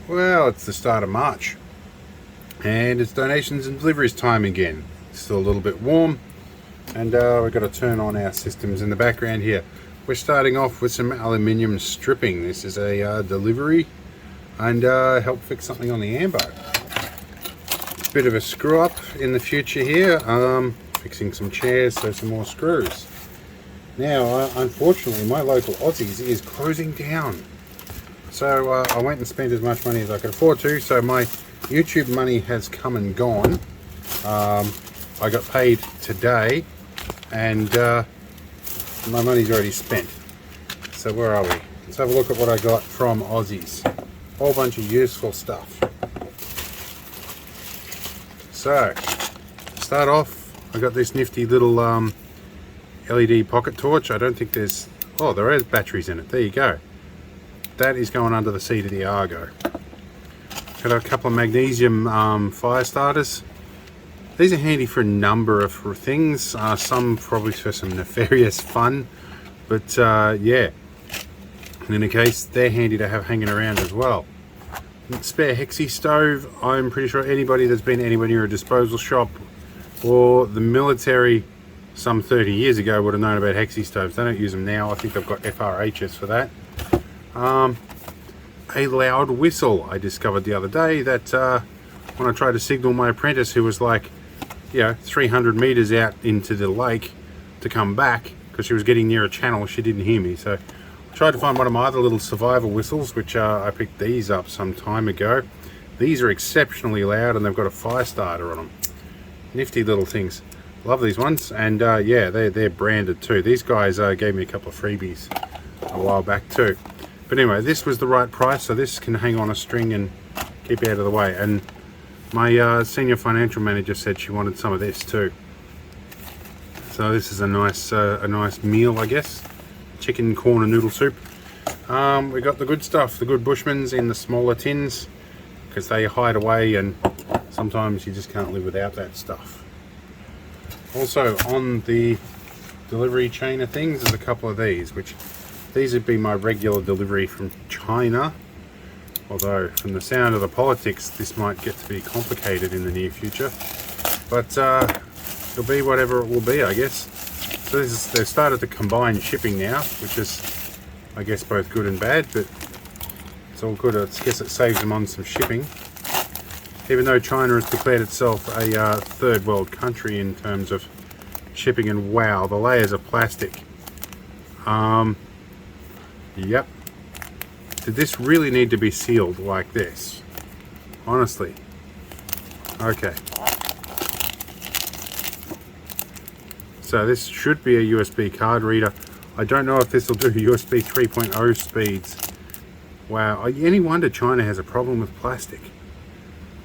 Well, it's the start of March and it's donations and deliveries time again. It's still a little bit warm, and we've got to turn on our systems in the background here. We're starting off with some aluminium stripping. This is a delivery and help fix something on the Ambo. Bit of a screw up in the future here, fixing some chairs, so some more screws. Now, unfortunately, my local Aussies is closing down. So I went and spent as much money as I could afford to, so my YouTube money has come and gone. I got paid today, and my money's already spent. So where are we? Let's have a look at what I got from Aussies. A whole bunch of useful stuff. So, to start off, I got this nifty little LED pocket torch. I don't think there's... oh, there is batteries in it. There you go. That is going under the seat of the Argo. Got a couple of magnesium fire starters. These are handy for a number of things. Some probably for some nefarious fun, but yeah. In any case, they're handy to have hanging around as well. Spare hexi stove. I'm pretty sure anybody that's been anywhere near a disposal shop or the military some 30 years ago would have known about hexi stoves. They don't use them now. I think they've got FRHs for that. A loud whistle I discovered the other day that when I tried to signal my apprentice, who was like, 300 meters out into the lake, to come back because she was getting near a channel, she didn't hear me. So I tried to find one of my other little survival whistles, which I picked these up some time ago. These are exceptionally loud and they've got a fire starter on them. Nifty little things. Love these ones, and yeah, they're branded too. These guys gave me a couple of freebies a while back too. But anyway, this was the right price, so this can hang on a string and keep out of the way. And my senior financial manager said she wanted some of this too. So this is a nice meal, I guess. Chicken, corn and noodle soup. We got the good stuff, the good Bushmans in the smaller tins, because they hide away and sometimes you just can't live without that stuff. Also on the delivery chain of things, there's a couple of these would be my regular delivery from China, although from the sound of the politics this might get to be complicated in the near future, but it'll be whatever it will be, I guess. So they've started to combine shipping now, which is, I guess, both good and bad, but it's all good. I guess it saves them on some shipping, even though China has declared itself a third world country in terms of shipping. And wow, the layers of plastic. Yep. Did this really need to be sealed like this? Honestly. Okay. So this should be a USB card reader. I don't know if this will do USB 3.0 speeds. Wow. Any wonder China has a problem with plastic.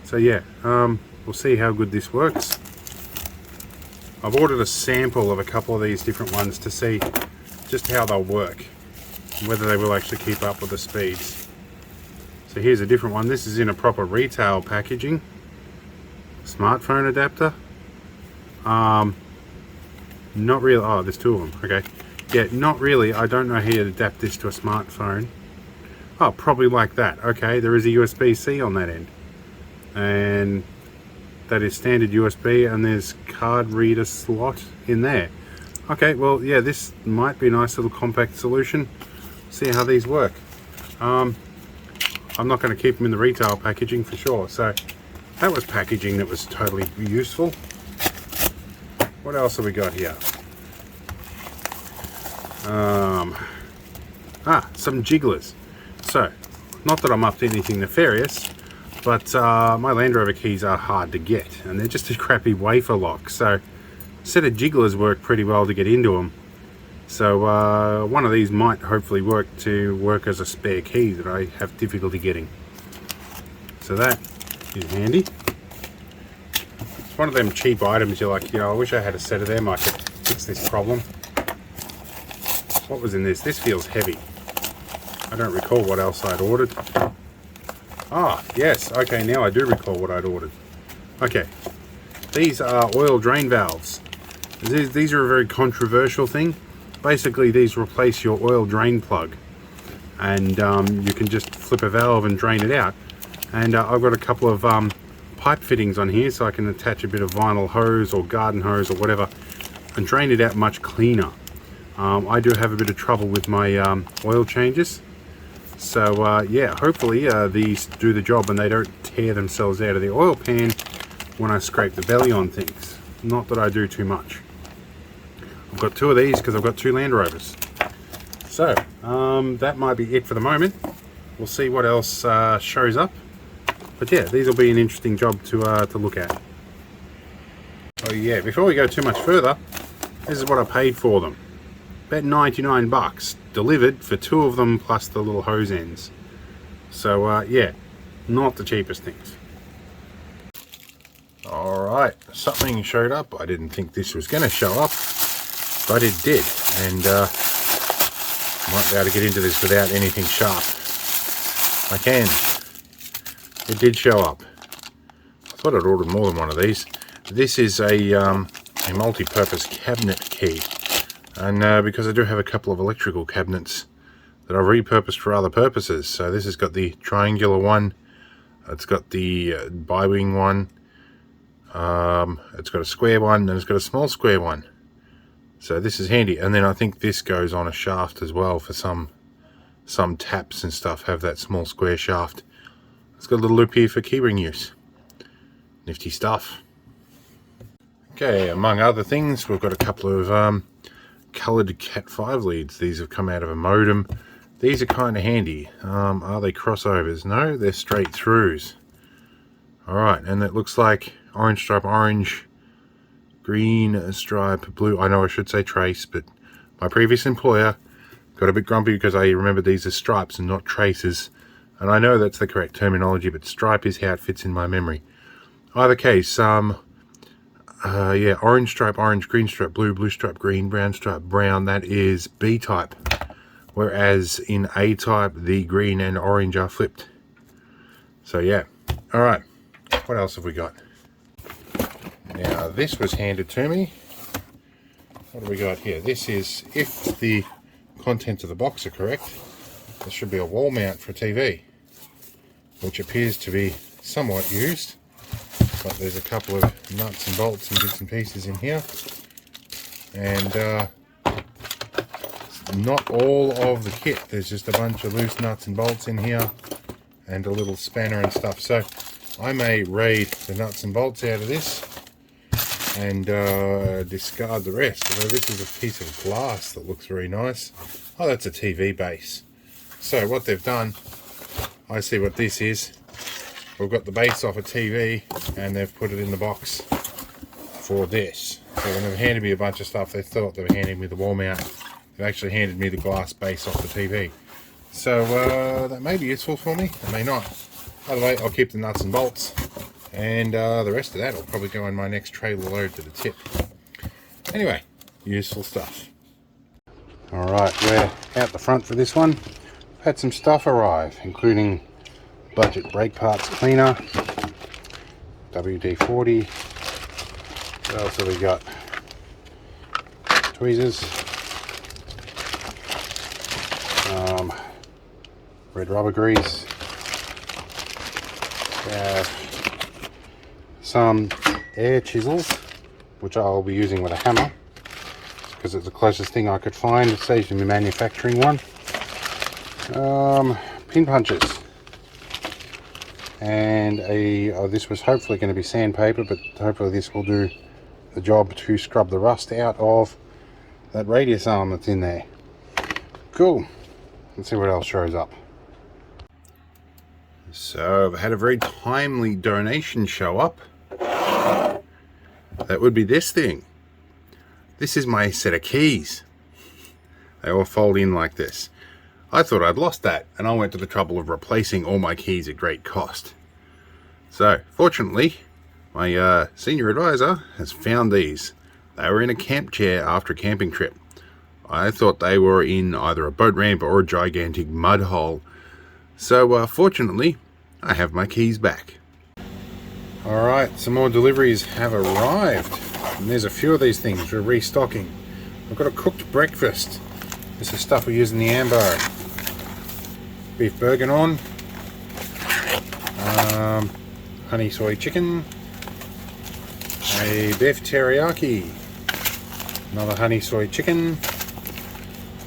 So yeah, we'll see how good this works. I've ordered a sample of a couple of these different ones to see just how they'll work, whether they will actually keep up with the speeds. So here's a different one. This is in a proper retail packaging. Smartphone adapter. Not really. Oh, there's two of them. Okay. Yeah, not really. I don't know how to adapt this to a smartphone. Oh, probably like that. Okay, there is a USB-C on that end. And that is standard USB, and there's card reader slot in there. Okay, well, yeah, this might be a nice little compact solution. See how these work. I'm not going to keep them in the retail packaging for sure. So that was packaging that was totally useful. What else have we got here? Some jigglers. So, not that I'm up to anything nefarious, but my Land Rover keys are hard to get, and they're just a crappy wafer lock. So a set of jigglers work pretty well to get into them. So one of these might hopefully work as a spare key that I have difficulty getting. So that is handy. It's one of them cheap items you're like, I wish I had a set of them, I could fix this problem. What was in this? This feels heavy. I don't recall what else I'd ordered. Ah, yes, okay, now I do recall what I'd ordered. Okay, these are oil drain valves. These are a very controversial thing. Basically, these replace your oil drain plug, and you can just flip a valve and drain it out. And I've got a couple of pipe fittings on here, so I can attach a bit of vinyl hose or garden hose or whatever and drain it out much cleaner. I do have a bit of trouble with my oil changes, so yeah, hopefully these do the job and they don't tear themselves out of the oil pan when I scrape the belly on things. Not that I do too much. I've got 2 of these because I've got 2 Land Rovers. So that might be it for the moment. We'll see what else shows up. But yeah, these will be an interesting job to look at. Oh yeah, before we go too much further, this is what I paid for them. About 99 bucks delivered for 2 of them plus the little hose ends. So yeah, not the cheapest things. Alright, something showed up. I didn't think this was going to show up, but it did. And might be able to get into this without anything sharp. I can. It did show up. I thought I'd ordered more than one of these. This is a multi-purpose cabinet key. And because I do have a couple of electrical cabinets that I've repurposed for other purposes. So this has got the triangular one. It's got the bi-wing one. It's got a square one and it's got a small square one. So this is handy. And then I think this goes on a shaft as well for some taps and stuff have that small square shaft. It's got a little loop here for keyring use. Nifty stuff. Okay, among other things, we've got a couple of coloured Cat 5 leads. These have come out of a modem. These are kind of handy. Are they crossovers? No, they're straight throughs. Alright, and it looks like orange stripe orange, green stripe blue. I know I should say trace, but my previous employer got a bit grumpy because I remembered these as stripes and not traces. And I know that's the correct terminology, but stripe is how it fits in my memory. Either case, yeah, orange stripe orange, green stripe blue, blue stripe green, brown stripe brown, that is B type. Whereas in A type, the green and orange are flipped. So yeah, alright, what else have we got? Now this was handed to me. What do we got here? This is, if the contents of the box are correct, this should be a wall mount for a TV, which appears to be somewhat used, but there's a couple of nuts and bolts and bits and pieces in here, and not all of the kit. There's just a bunch of loose nuts and bolts in here and a little spanner and stuff, so I may raid the nuts and bolts out of this and discard the rest. Although this is a piece of glass that looks very nice. Oh, that's a TV base. So what they've done, I see what this is. We've got the base off a TV and they've put it in the box for this. So when they've handed me a bunch of stuff, they thought they were handing me the wall mount. They've actually handed me the glass base off the TV. So that may be useful for me, it may not. By the way, I'll keep the nuts and bolts, and the rest of that will probably go in my next trailer load to the tip. Anyway, useful stuff. Alright, we're out the front for this one. I've had some stuff arrive, including budget brake parts cleaner, WD-40. What else have we got? Tweezers, red rubber grease. We have some air chisels, which I'll be using with a hammer because it's the closest thing I could find. It saves me manufacturing one. Pin punches, and this was hopefully going to be sandpaper, but hopefully this will do the job to scrub the rust out of that radius arm that's in there. Cool. Let's see what else shows up. So I've had a very timely donation show up. That would be this thing. This is my set of keys. They all fold in like this. I thought I'd lost that, and I went to the trouble of replacing all my keys at great cost. So fortunately, my senior advisor has found these. They were in a camp chair after a camping trip. I thought they were in either a boat ramp or a gigantic mud hole. So fortunately, I have my keys back. Alright, some more deliveries have arrived. And there's a few of these things we're restocking. I've got a cooked breakfast. This is stuff we use in the ambo. Beef bourguignon. honey soy chicken, a beef teriyaki, another honey soy chicken,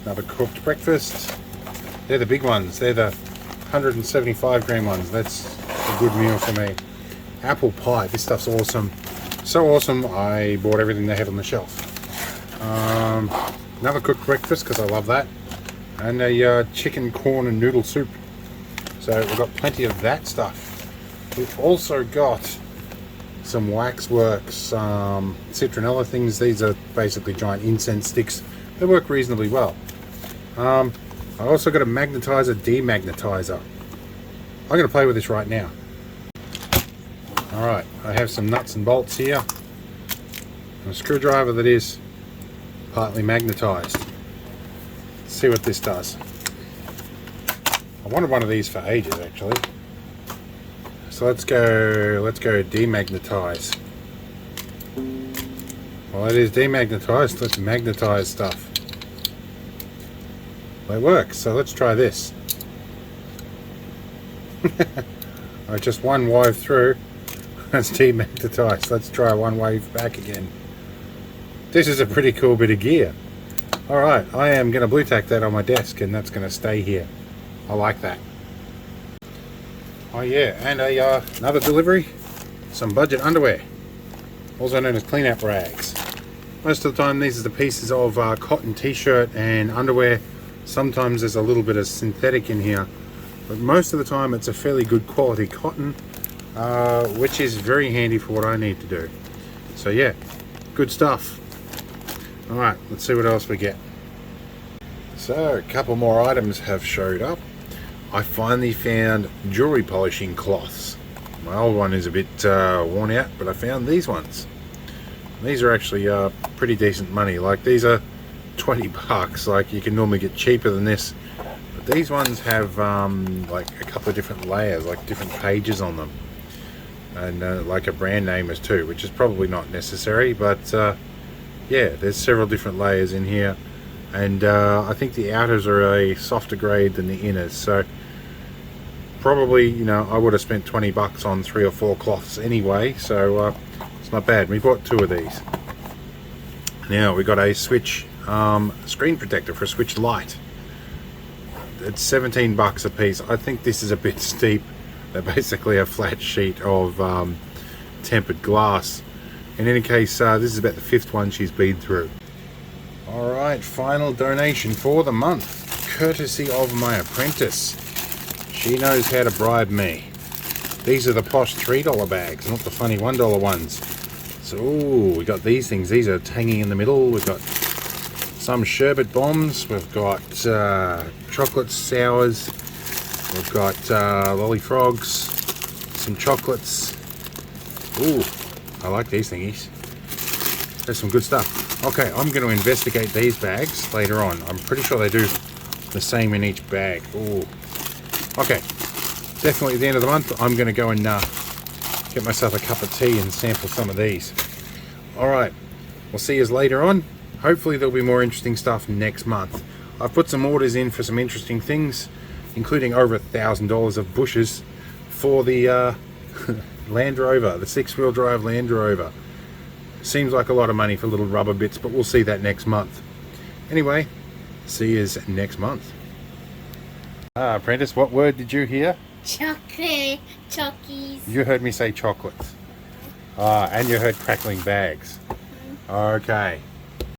another cooked breakfast. They're the big ones. They're the 175 gram ones. That's a good meal for me. Apple pie. This stuff's awesome. So awesome, I bought everything they had on the shelf. Another cooked breakfast, because I love that. And a chicken, corn and noodle soup. So we've got plenty of that stuff. We've also got some waxworks, citronella things. These are basically giant incense sticks. They work reasonably well. I also got a magnetizer, demagnetizer. I'm going to play with this right now. Alright, I have some nuts and bolts here. And a screwdriver that is partly magnetized. Let's see what this does. I wanted one of these for ages actually. So let's go demagnetize. Well, it is demagnetized. Let's magnetize stuff. Well, it works, so let's try this. Just one wave through. That's demagnetized. Let's try one wave back again. This is a pretty cool bit of gear. Alright, I am going to blue tack that on my desk and that's going to stay here. I like that. Oh yeah, and another delivery. Some budget underwear. Also known as clean-up rags. Most of the time these are the pieces of cotton t-shirt and underwear. Sometimes there's a little bit of synthetic in here. But most of the time it's a fairly good quality cotton. Which is very handy for what I need to do. So yeah, good stuff. Alright, let's see what else we get. So, a couple more items have showed up. I finally found jewelry polishing cloths. My old one is a bit worn out, but I found these ones. These are actually pretty decent money. Like, these are 20 bucks. Like, you can normally get cheaper than this. But these ones have like a couple of different layers, like different pages on them. And like a brand name is too, which is probably not necessary, but yeah, there's several different layers in here, and I think the outers are a softer grade than the inners, so probably, you know, I would have spent 20 bucks on 3 or 4 cloths anyway, so it's not bad. We bought 2 of these. Now we got a Switch screen protector for a Switch Lite. It's 17 bucks a piece. I think this is a bit steep. They're basically a flat sheet of tempered glass. In any case, this is about the 5th one she's been through. Alright, final donation for the month, courtesy of my apprentice. She knows how to bribe me. These are the posh $3 bags, not the funny $1 ones. So, ooh, we got these things. These are hanging in the middle. We've got some sherbet bombs. We've got chocolate sours. We've got lollyfrogs, some chocolates. Ooh, I like these thingies. There's some good stuff. Okay, I'm going to investigate these bags later on. I'm pretty sure they do the same in each bag. Ooh. Okay, definitely at the end of the month, I'm going to go and get myself a cup of tea and sample some of these. Alright, we'll see you later on. Hopefully there'll be more interesting stuff next month. I've put some orders in for some interesting things, including over $1,000 of bushes for the Land Rover, the 6-wheel drive Land Rover. Seems like a lot of money for little rubber bits, but we'll see that next month. Anyway, see you next month. Apprentice, what word did you hear? Chocolate, chockies. You heard me say chocolates. And you heard crackling bags. Okay.